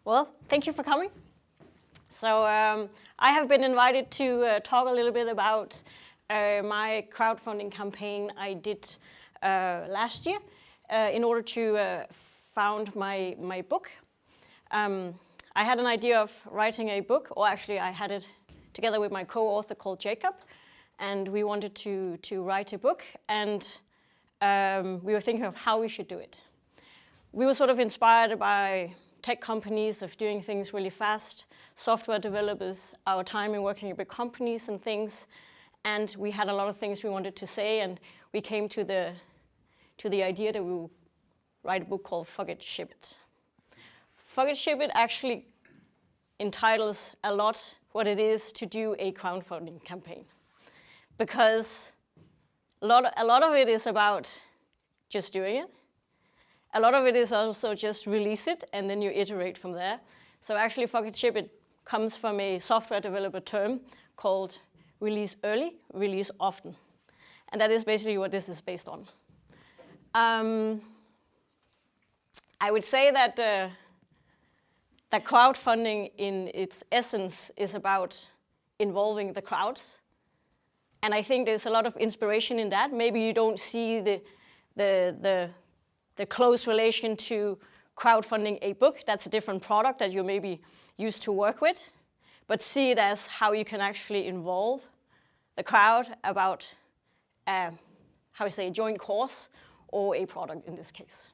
Well, thank you for coming. So I have been invited to talk a little bit about my crowdfunding campaign I did last year in order to found my book. I had an idea of writing a book, or actually I had it together with my co-author called Jacob, and we wanted to write a book, and we were thinking of how we should do it. We were sort of inspired by tech companies of doing things really fast, software developers, our time in working in big companies and things, and we had a lot of things we wanted to say, and we came to the idea that we would write a book called Fuck It, Ship It. Fuck It, Ship It actually entitles a lot what it is to do a crowdfunding campaign, because a lot of it is about just doing it. A lot of it is also just release it, and then you iterate from there. So actually, Fuck It, Ship It comes from a software developer term called release early, release often. And that is basically what this is based on. I would say that that crowdfunding in its essence is about involving the crowds. And I think there's a lot of inspiration in that. Maybe you don't see the close relation to crowdfunding a book. That's a different product that you maybe used to work with, but see it as how you can actually involve the crowd about, how you say, a joint cause or a product in this case.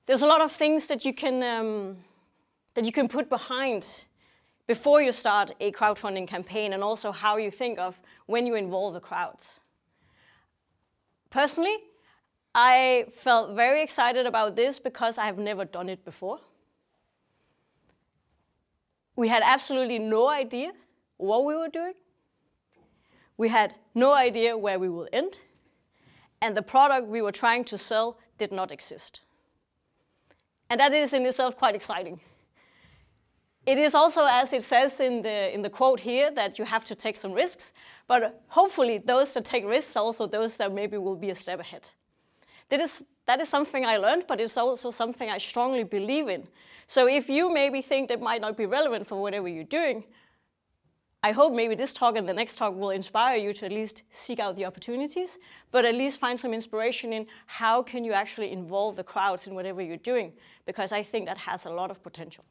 There's a lot of things that you can put behind before you start a crowdfunding campaign, and also how you think of when you involve the crowds. Personally, I felt very excited about this because I have never done it before. We had absolutely no idea what we were doing. We had no idea where we will end. And the product we were trying to sell did not exist. And that is in itself quite exciting. It is also, as it says in the quote here, that you have to take some risks, but hopefully those that take risks are also those that maybe will be a step ahead. That is something I learned, but it's also something I strongly believe in. So if you maybe think that might not be relevant for whatever you're doing, I hope maybe this talk and the next talk will inspire you to at least seek out the opportunities, but at least find some inspiration in how can you actually involve the crowds in whatever you're doing, because I think that has a lot of potential.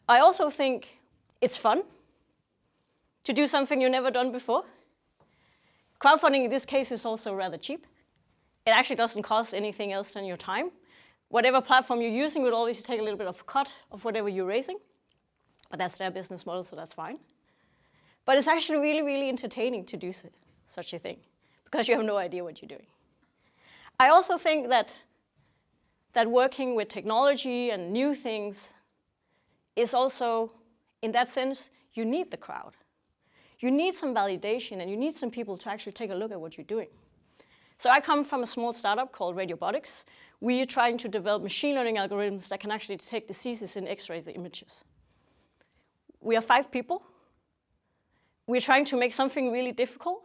I also think it's fun to do something you've never done before. Crowdfunding in this case is also rather cheap. It actually doesn't cost anything else than your time. Whatever platform you're using will always take a little bit of a cut of whatever you're raising, but that's their business model, so that's fine. But it's actually really, really entertaining to do such a thing, because you have no idea what you're doing. I also think that working with technology and new things is also, in that sense, you need the crowd. You need some validation, and you need some people to actually take a look at what you're doing. So I come from a small startup called Radiobotics. We are trying to develop machine learning algorithms that can actually detect diseases and X-ray the images. We are 5 people. We're trying to make something really difficult.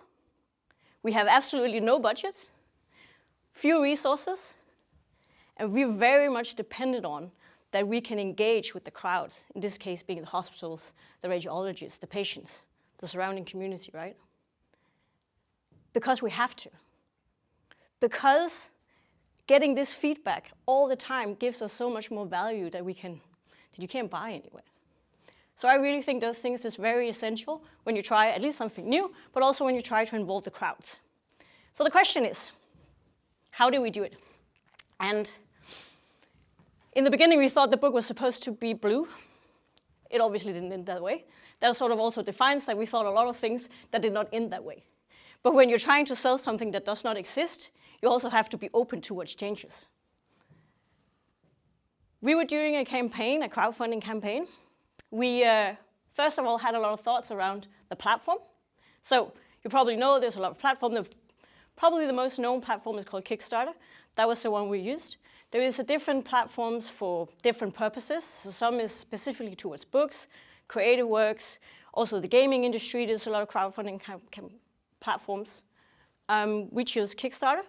We have absolutely no budgets, few resources, and we're very much dependent on that we can engage with the crowds, in this case being the hospitals, the radiologists, the patients, the surrounding community, right? Because we have to. Because getting this feedback all the time gives us so much more value that you can't buy anywhere. So I really think those things is very essential when you try at least something new, but also when you try to involve the crowds. So the question is, how do we do it? And in the beginning, we thought the book was supposed to be blue. It obviously didn't end that way. That sort of also defines that we thought a lot of things that did not end that way. But when you're trying to sell something that does not exist, you also have to be open towards changes. We were doing a campaign, a crowdfunding campaign. We, first of all, had a lot of thoughts around the platform. So you probably know there's a lot of platforms. Probably the most known platform is called Kickstarter. That was the one we used. There is different platforms for different purposes. So some is specifically towards books, creative works. Also the gaming industry, there's a lot of crowdfunding platforms. We chose Kickstarter.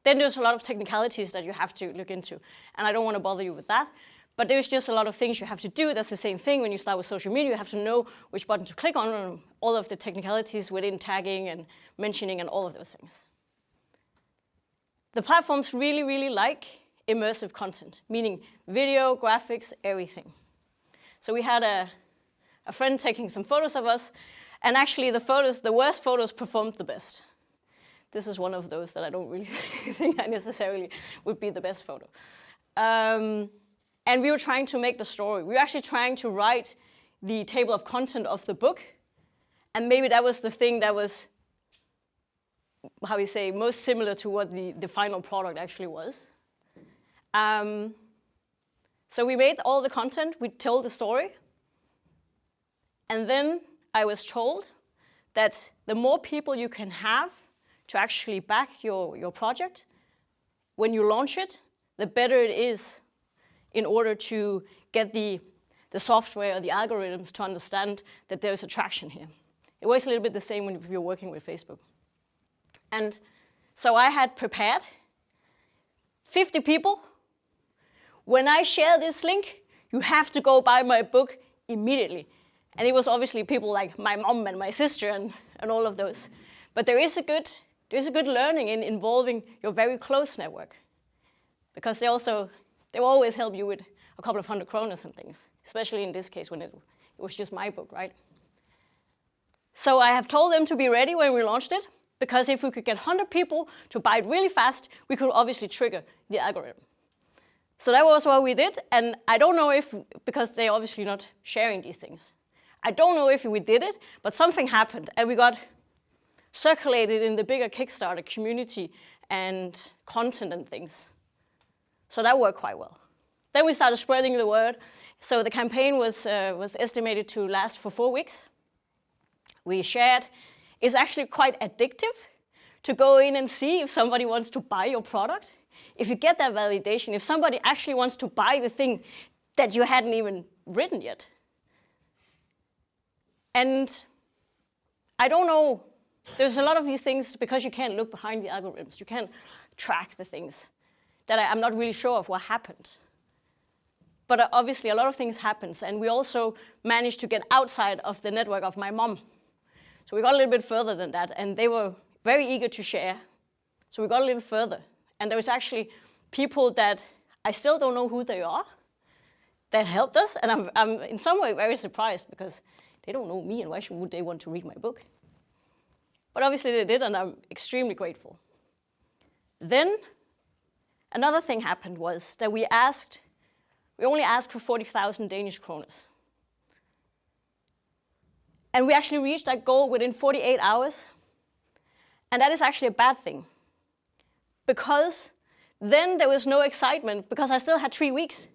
Then there's a lot of technicalities that you have to look into, and I don't want to bother you with that. But there's just a lot of things you have to do. That's the same thing when you start with social media. You have to know which button to click on and all of the technicalities within tagging and mentioning and all of those things. The platforms really, really like immersive content, meaning video, graphics, everything. So we had a friend taking some photos of us, and actually the worst photos performed the best. This is one of those that I don't really think I necessarily would be the best photo. And we were trying to make the story. We were actually trying to write the table of content of the book, and maybe that was the thing that was, how you say, most similar to what the final product actually was. So we made all the content, we told the story, and then I was told that the more people you can have to actually back your project, when you launch it, the better it is in order to get the software or the algorithms to understand that there's attraction here. It was a little bit the same when you're working with Facebook. And so I had prepared 50 people. When I share this link, you have to go buy my book immediately. And it was obviously people like my mom and my sister and all of those. But there is a good learning in involving your very close network, because they will always help you with a couple of 100 kroners and things, especially in this case when it was just my book, right? So I have told them to be ready when we launched it, because if we could get 100 people to buy it really fast, we could obviously trigger the algorithm. So that was what we did, and I don't know if, because they're obviously not sharing these things, I don't know if we did it, but something happened, and we got circulated in the bigger Kickstarter community and content and things. So that worked quite well. Then we started spreading the word. So the campaign was estimated to last for 4 weeks. We shared. It's actually quite addictive to go in and see if somebody wants to buy your product. If you get that validation, if somebody actually wants to buy the thing that you hadn't even written yet. And I don't know, there's a lot of these things because you can't look behind the algorithms. You can't track the things that I'm not really sure of what happened. But obviously a lot of things happens, and we also managed to get outside of the network of my mom. So we got a little bit further than that, and they were very eager to share. So we got a little further. And there was actually people that I still don't know who they are that helped us, and I'm in some way very surprised because they don't know me, and why would they want to read my book? But obviously they did, and I'm extremely grateful. Then another thing happened was that we only asked for 40,000 Danish kroners. And we actually reached that goal within 48 hours. And that is actually a bad thing. Because then there was no excitement, because I still had 3 weeks.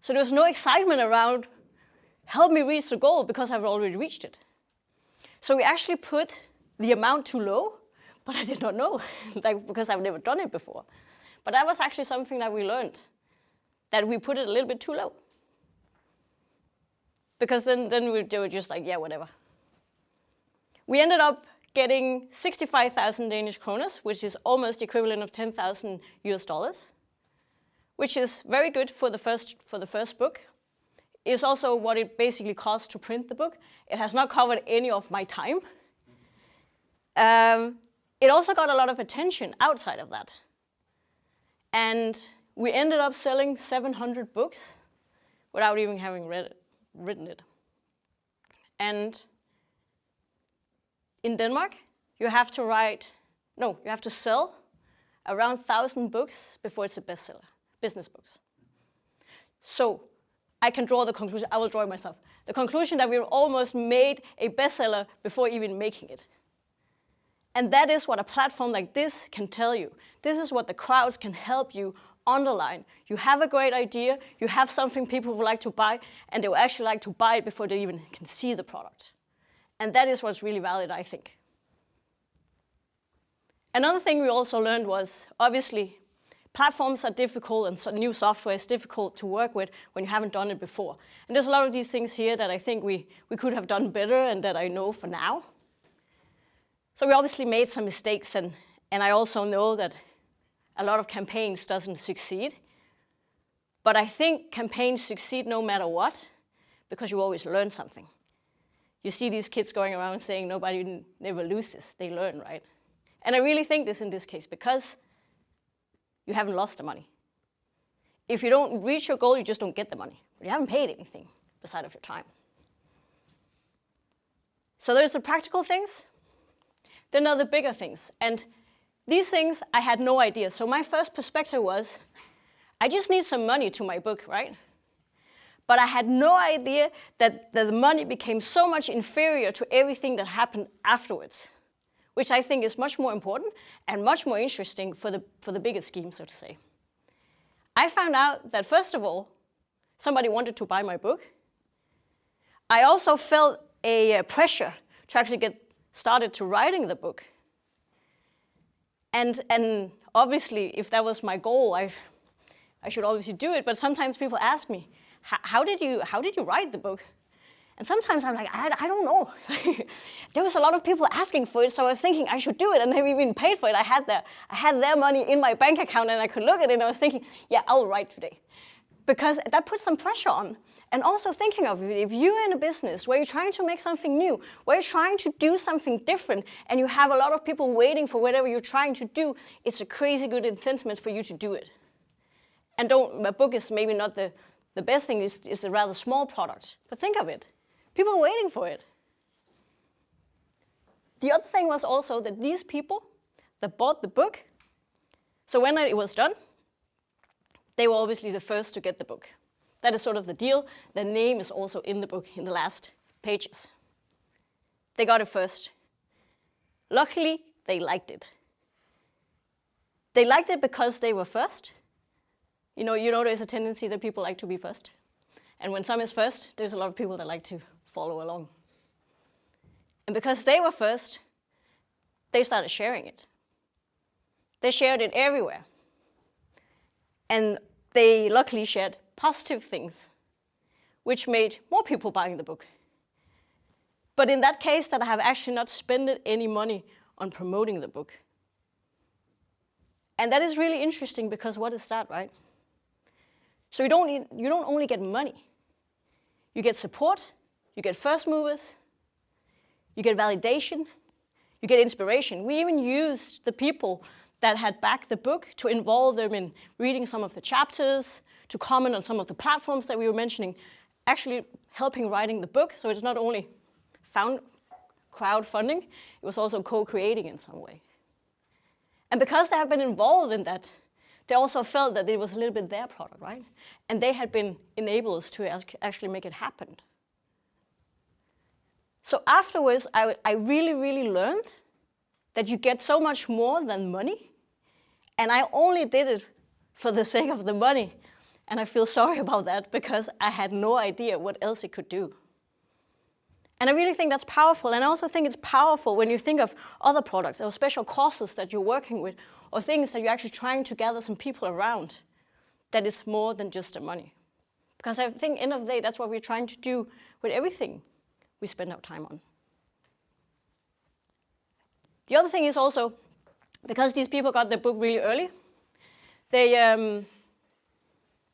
So there was no excitement around, help me reach the goal, because I've already reached it. So we actually put the amount too low, but I did not know, because I've never done it before. But that was actually something that we learned, that we put it a little bit too low. Because then they were just like, yeah, whatever. We ended up getting 65,000 Danish kroners, which is almost equivalent of $10,000 US, which is very good for the first book. It's also what it basically costs to print the book. It has not covered any of my time. It also got a lot of attention outside of that. And we ended up selling 700 books without even having written it. And in Denmark, you have to sell around 1,000 books before it's a bestseller, business books. So I can draw the conclusion, I will draw it myself. The conclusion that we've almost made a bestseller before even making it. And that is what a platform like this can tell you. This is what the crowds can help you underline. You have a great idea, you have something people would like to buy, and they will actually like to buy it before they even can see the product. And that is what's really valid, I think. Another thing we also learned was, obviously, platforms are difficult and so new software is difficult to work with when you haven't done it before. And there's a lot of these things here that I think we could have done better and that I know for now. So we obviously made some mistakes, and I also know that a lot of campaigns doesn't succeed. But I think campaigns succeed no matter what, because you always learn something. You see these kids going around saying nobody never loses, they learn, right? And I really think this in this case, because you haven't lost the money. If you don't reach your goal, you just don't get the money. But you haven't paid anything beside of your time. So there's the practical things, then are the bigger things. And these things, I had no idea. So my first perspective was, I just need some money to my book, right? But I had no idea that the money became so much inferior to everything that happened afterwards, which I think is much more important and much more interesting for the bigger scheme, so to say. I found out that, first of all, somebody wanted to buy my book. I also felt a pressure to actually get started to writing the book. And obviously, if that was my goal, I should obviously do it. But sometimes people ask me, how did you write the book? And sometimes I'm like, I don't know. There was a lot of people asking for it, so I was thinking I should do it, and I even paid for it. I had their money in my bank account, and I could look at it, and I was thinking, yeah, I'll write today. Because that puts some pressure on. And also thinking of it, if you're in a business where you're trying to make something new, where you're trying to do something different, and you have a lot of people waiting for whatever you're trying to do, it's a crazy good incentive for you to do it. And a book is maybe not the best thing, it's a rather small product. But think of it. People are waiting for it. The other thing was also that these people that bought the book, so when it was done, they were obviously the first to get the book. That is sort of the deal. Their name is also in the book in the last pages. They got it first. Luckily, they liked it. They liked it because they were first. You know there's a tendency that people like to be first. And when some is first, there's a lot of people that like to follow along. And because they were first, they started sharing it. They shared it everywhere. And they luckily shared positive things, which made more people buying the book. But in that case, that I have actually not spent any money on promoting the book. And that is really interesting, because what is that, right? So you don't only get money. You get support, you get first movers, you get validation, you get inspiration. We even used the people that had backed the book to involve them in reading some of the chapters, to comment on some of the platforms that we were mentioning, actually helping writing the book. So it's not only crowdfunding, it was also co-creating in some way. And because they have been involved in that, they also felt that it was a little bit their product, right? And they had been enablers to actually make it happen. So afterwards, I really, really learned that you get so much more than money. And I only did it for the sake of the money. And I feel sorry about that, because I had no idea what else it could do. And I really think that's powerful. And I also think it's powerful when you think of other products or special causes that you're working with, or things that you're actually trying to gather some people around, that it's more than just the money. Because I think, end of the day, that's what we're trying to do with everything we spend our time on. The other thing is also, because these people got their book really early, they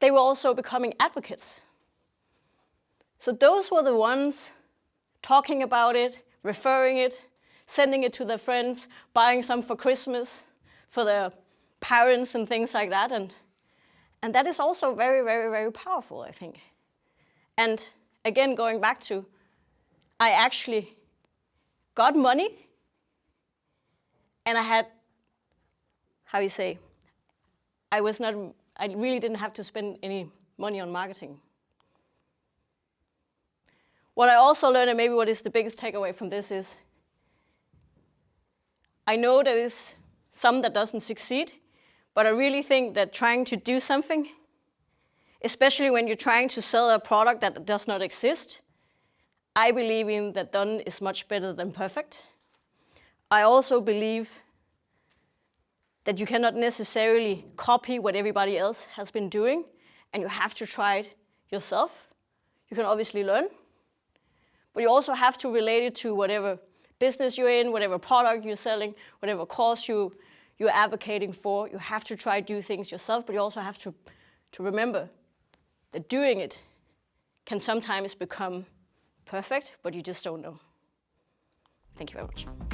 were also becoming advocates. So those were the ones talking about it, referring it, sending it to their friends, buying some for Christmas, for their parents and things like that. And that is also very, very, very powerful, I think. And again, going back to, I actually got money, and I had, I really didn't have to spend any money on marketing. What I also learned, and maybe what is the biggest takeaway from this, is I know there is some that doesn't succeed, but I really think that trying to do something, especially when you're trying to sell a product that does not exist, I believe in that done is much better than perfect. I also believe that you cannot necessarily copy what everybody else has been doing, and you have to try it yourself. You can obviously learn, but you also have to relate it to whatever business you're in, whatever product you're selling, whatever cause you're advocating for. You have to try to do things yourself, but you also have to remember that doing it can sometimes become perfect, but you just don't know. Thank you very much.